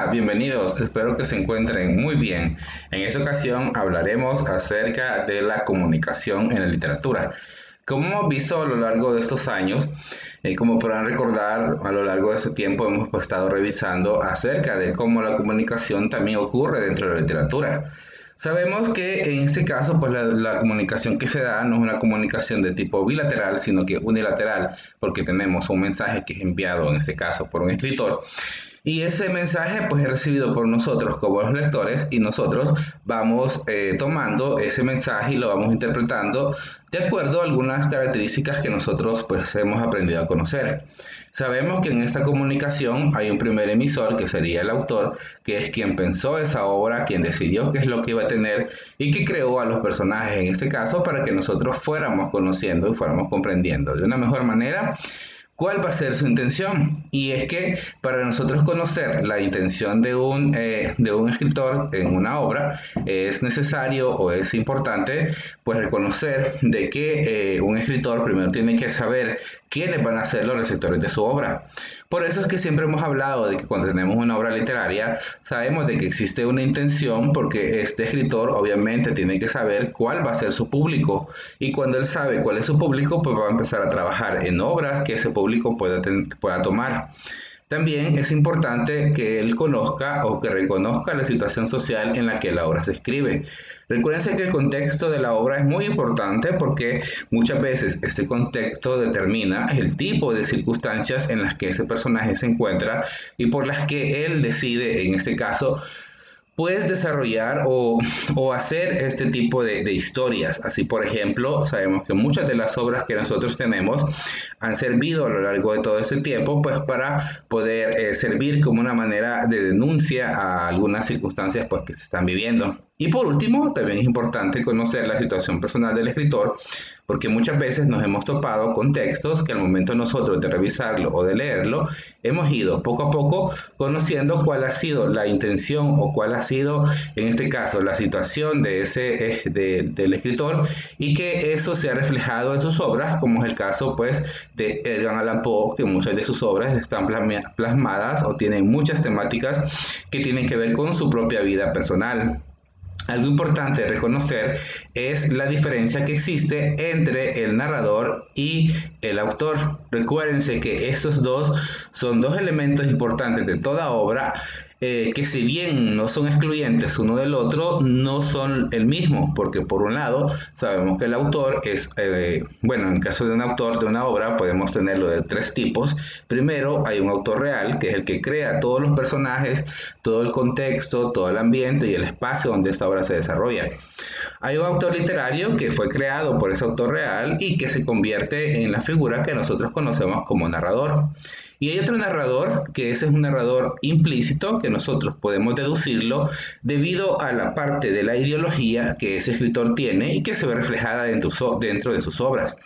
Hola, bienvenidos. Espero que se encuentren muy bien. En esta ocasión hablaremos acerca de la comunicación en la literatura. Como hemos visto a lo largo de estos años, como podrán recordar, a lo largo de este tiempo hemos estado revisando acerca de cómo la comunicación también ocurre dentro de la literatura. Sabemos que en este caso, pues la comunicación que se da no es una comunicación de tipo bilateral, sino que unilateral, porque tenemos un mensaje que es enviado, en este caso, por un escritor. Y ese mensaje pues es recibido por nosotros como los lectores y nosotros vamos tomando ese mensaje y lo vamos interpretando de acuerdo a algunas características que nosotros pues hemos aprendido a conocer. Sabemos que en esta comunicación hay un primer emisor que sería el autor, que es quien pensó esa obra, quien decidió qué es lo que iba a tener y que creó a los personajes en este caso para que nosotros fuéramos conociendo y fuéramos comprendiendo de una mejor manera cuál va a ser su intención. Y es que para nosotros conocer la intención de un escritor en una obra, es necesario o es importante pues reconocer de que un escritor primero tiene que saber quiénes van a ser los receptores de su obra. Por eso es que siempre hemos hablado de que cuando tenemos una obra literaria, sabemos de que existe una intención porque este escritor obviamente tiene que saber cuál va a ser su público. Y cuando él sabe cuál es su público, pues va a empezar a trabajar en obras que ese público pueda tomar. También es importante que él conozca o que reconozca la situación social en la que la obra se escribe. Recuérdense que el contexto de la obra es muy importante porque muchas veces este contexto determina el tipo de circunstancias en las que ese personaje se encuentra y por las que él decide, en este caso, puedes desarrollar o hacer este tipo de historias. Así, por ejemplo, sabemos que muchas de las obras que nosotros tenemos han servido a lo largo de todo ese tiempo, pues para poder servir como una manera de denuncia a algunas circunstancias pues, que se están viviendo. Y por último, también es importante conocer la situación personal del escritor, porque muchas veces nos hemos topado con textos que al momento nosotros de revisarlo o de leerlo, hemos ido poco a poco conociendo cuál ha sido la intención o cuál ha sido, en este caso, la situación del escritor y que eso se ha reflejado en sus obras, como es el caso pues de Edgar Allan Poe, que muchas de sus obras están plasmadas o tienen muchas temáticas que tienen que ver con su propia vida personal. Algo importante de reconocer es la diferencia que existe entre el narrador y el autor. Recuérdense que esos dos son dos elementos importantes de toda obra que si bien no son excluyentes uno del otro, no son el mismo, porque por un lado sabemos que el autor es, bueno, en el caso de un autor de una obra podemos tenerlo de tres tipos. Primero hay un autor real, que es el que crea todos los personajes, todo el contexto, todo el ambiente y el espacio donde esta obra se desarrolla. Hay un autor literario que fue creado por ese autor real y que se convierte en la figura que nosotros conocemos como narrador. Y hay otro narrador, que ese es un narrador implícito, que nosotros podemos deducirlo debido a la parte de la ideología que ese escritor tiene y que se ve reflejada dentro de sus obras.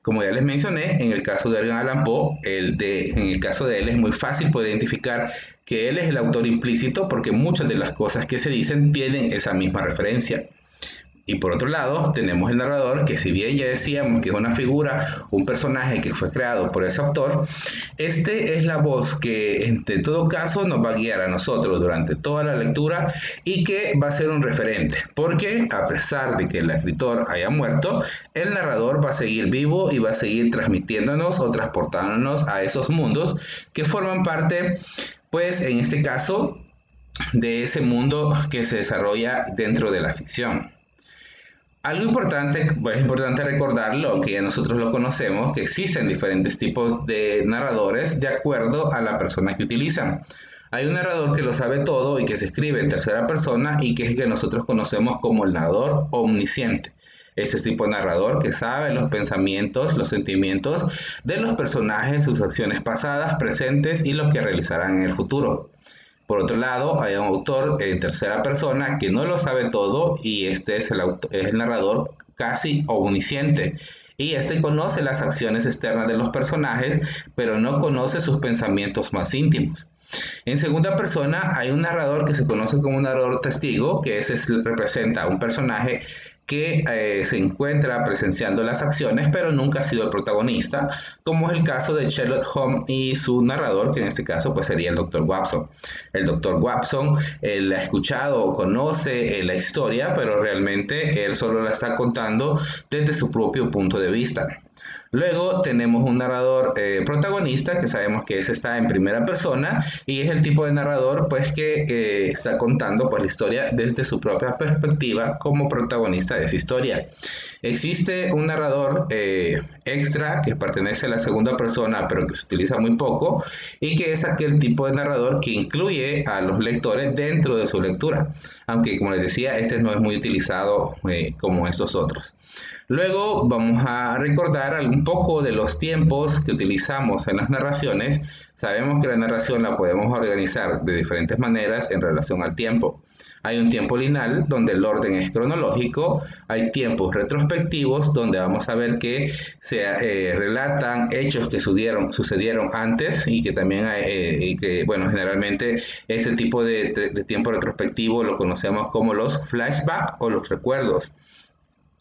Como ya les mencioné, en el caso de Edgar Allan Poe, en el caso de él es muy fácil poder identificar que él es el autor implícito porque muchas de las cosas que se dicen tienen esa misma referencia. Y por otro lado, tenemos el narrador, que si bien ya decíamos que es una figura, un personaje que fue creado por ese autor, este es la voz que en todo caso nos va a guiar a nosotros durante toda la lectura y que va a ser un referente, porque a pesar de que el escritor haya muerto, el narrador va a seguir vivo y va a seguir transmitiéndonos o transportándonos a esos mundos que forman parte, pues en este caso, de ese mundo que se desarrolla dentro de la ficción. Algo importante, pues es importante recordarlo, que nosotros lo conocemos, que existen diferentes tipos de narradores de acuerdo a la persona que utilizan. Hay un narrador que lo sabe todo y que se escribe en tercera persona y que es el que nosotros conocemos como el narrador omnisciente. Ese tipo de narrador que sabe los pensamientos, los sentimientos de los personajes, sus acciones pasadas, presentes y lo que realizarán en el futuro. Por otro lado, hay un autor en tercera persona que no lo sabe todo y este es el narrador casi omnisciente. Y este conoce las acciones externas de los personajes, pero no conoce sus pensamientos más íntimos. En segunda persona hay un narrador que se conoce como un narrador testigo, que ese representa a un personaje que se encuentra presenciando las acciones, pero nunca ha sido el protagonista, como es el caso de Sherlock Holmes y su narrador, que en este caso pues sería el Dr. Watson. El Dr. Watson, él ha escuchado o conoce la historia, pero realmente él solo la está contando desde su propio punto de vista. Luego tenemos un narrador protagonista, que sabemos que ese está en primera persona y es el tipo de narrador pues que está contando pues la historia desde su propia perspectiva como protagonista de esa historia. Existe un narrador extra que pertenece a la segunda persona pero que se utiliza muy poco y que es aquel tipo de narrador que incluye a los lectores dentro de su lectura, aunque como les decía este no es muy utilizado como estos otros. Luego vamos a recordar un poco de los tiempos que utilizamos en las narraciones. Sabemos que la narración la podemos organizar de diferentes maneras en relación al tiempo. Hay un tiempo lineal donde el orden es cronológico, hay tiempos retrospectivos donde vamos a ver que se relatan hechos que sucedieron antes y que también bueno, generalmente este tipo de tiempo retrospectivo lo conocemos como los flashbacks o los recuerdos.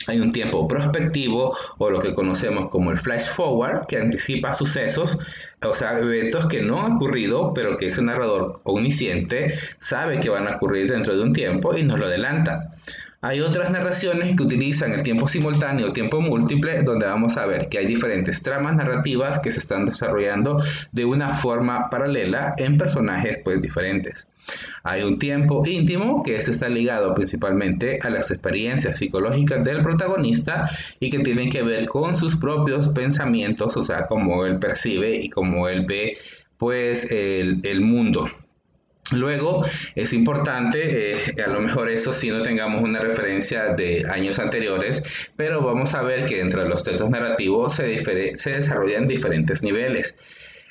Hay un tiempo prospectivo o lo que conocemos como el flash forward que anticipa sucesos, o sea, eventos que no han ocurrido, pero que ese narrador omnisciente sabe que van a ocurrir dentro de un tiempo y nos lo adelanta. Hay otras narraciones que utilizan el tiempo simultáneo o tiempo múltiple, donde vamos a ver que hay diferentes tramas narrativas que se están desarrollando de una forma paralela en personajes pues diferentes. Hay un tiempo íntimo que está ligado principalmente a las experiencias psicológicas del protagonista y que tienen que ver con sus propios pensamientos, o sea, cómo él percibe y cómo él ve pues el mundo. Luego es importante, a lo mejor eso sí no tengamos una referencia de años anteriores, pero vamos a ver que dentro de los textos narrativos se desarrollan diferentes niveles.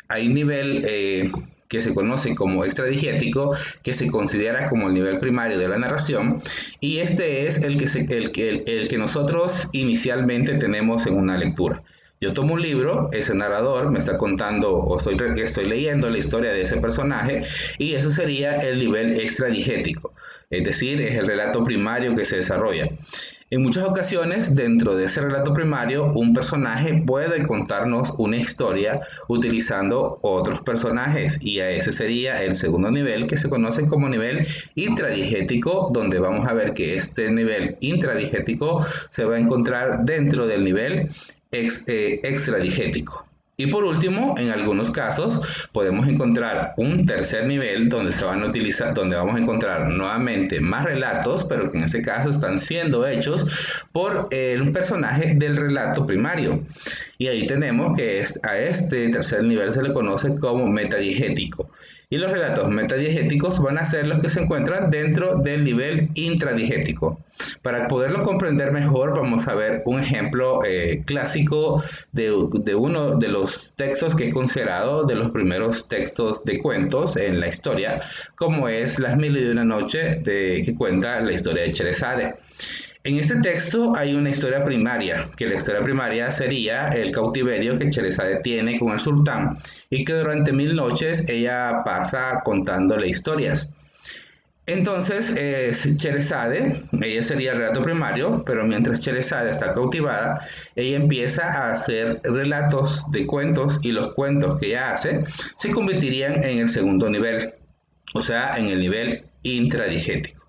Hay un nivel que se conoce como extradigético, que se considera como el nivel primario de la narración, y este es el que nosotros inicialmente tenemos en una lectura. Yo tomo un libro, ese narrador me está contando o estoy leyendo la historia de ese personaje y eso sería el nivel extradigético, es decir, es el relato primario que se desarrolla. En muchas ocasiones, dentro de ese relato primario, un personaje puede contarnos una historia utilizando otros personajes y a ese sería el segundo nivel que se conoce como nivel intradigético, donde vamos a ver que este nivel intradigético se va a encontrar dentro del nivel extradigético. Y por último, en algunos casos podemos encontrar un tercer nivel donde donde vamos a encontrar nuevamente más relatos, pero que en este caso están siendo hechos por un personaje del relato primario. Y ahí tenemos que a este tercer nivel se le conoce como metadigético. Y los relatos metadigéticos van a ser los que se encuentran dentro del nivel intradigético. Para poderlo comprender mejor, vamos a ver un ejemplo clásico de uno de los textos que es considerado de los primeros textos de cuentos en la historia, como es Las Mil y una Noche, que cuenta la historia de Sherezade. En este texto hay una historia primaria, que la historia primaria sería el cautiverio que Sherezade tiene con el sultán y que durante 1000 noches ella pasa contándole historias. Entonces, Sherezade, ella sería el relato primario, pero mientras Sherezade está cautivada, ella empieza a hacer relatos de cuentos y los cuentos que ella hace se convertirían en el segundo nivel, o sea, en el nivel intradigético.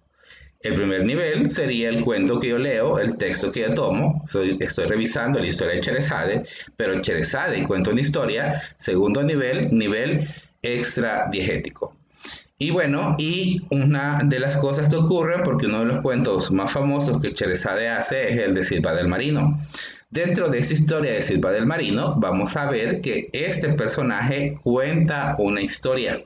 El primer nivel sería el cuento que yo leo, el texto que yo tomo, estoy revisando la historia de Sherezade, pero Sherezade cuenta una historia, segundo nivel, nivel extradigético. Y bueno, y una de las cosas que ocurren, porque uno de los cuentos más famosos que Sherezade hace es el de Silva del Marino. Dentro de esta historia de Silva del Marino, vamos a ver que este personaje cuenta una historia.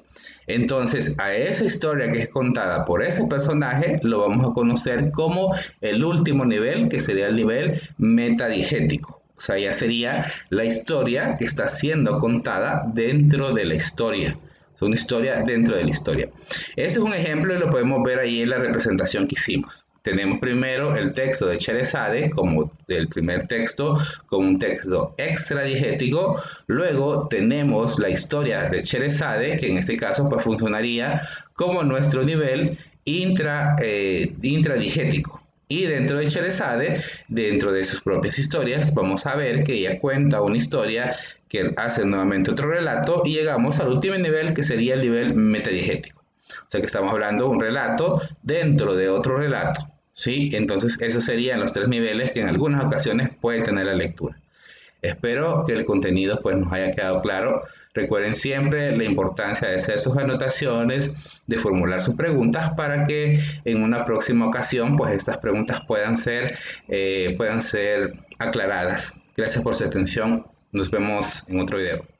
Entonces, a esa historia que es contada por ese personaje, lo vamos a conocer como el último nivel, que sería el nivel metadigético. O sea, ya sería la historia que está siendo contada dentro de la historia. Es una historia dentro de la historia. Este es un ejemplo y lo podemos ver ahí en la representación que hicimos. Tenemos primero el texto de Sherezade como el primer texto, como un texto extradigético. Luego tenemos la historia de Sherezade, que en este caso pues funcionaría como nuestro nivel intradigético. Y dentro de Sherezade, dentro de sus propias historias, vamos a ver que ella cuenta una historia que hace nuevamente otro relato y llegamos al último nivel que sería el nivel metadiegético. O sea que estamos hablando de un relato dentro de otro relato, ¿sí? Entonces esos serían los 3 niveles que en algunas ocasiones puede tener la lectura. Espero que el contenido pues nos haya quedado claro. Recuerden siempre la importancia de hacer sus anotaciones, de formular sus preguntas para que en una próxima ocasión pues estas preguntas puedan ser aclaradas. Gracias por su atención. Nos vemos en otro video.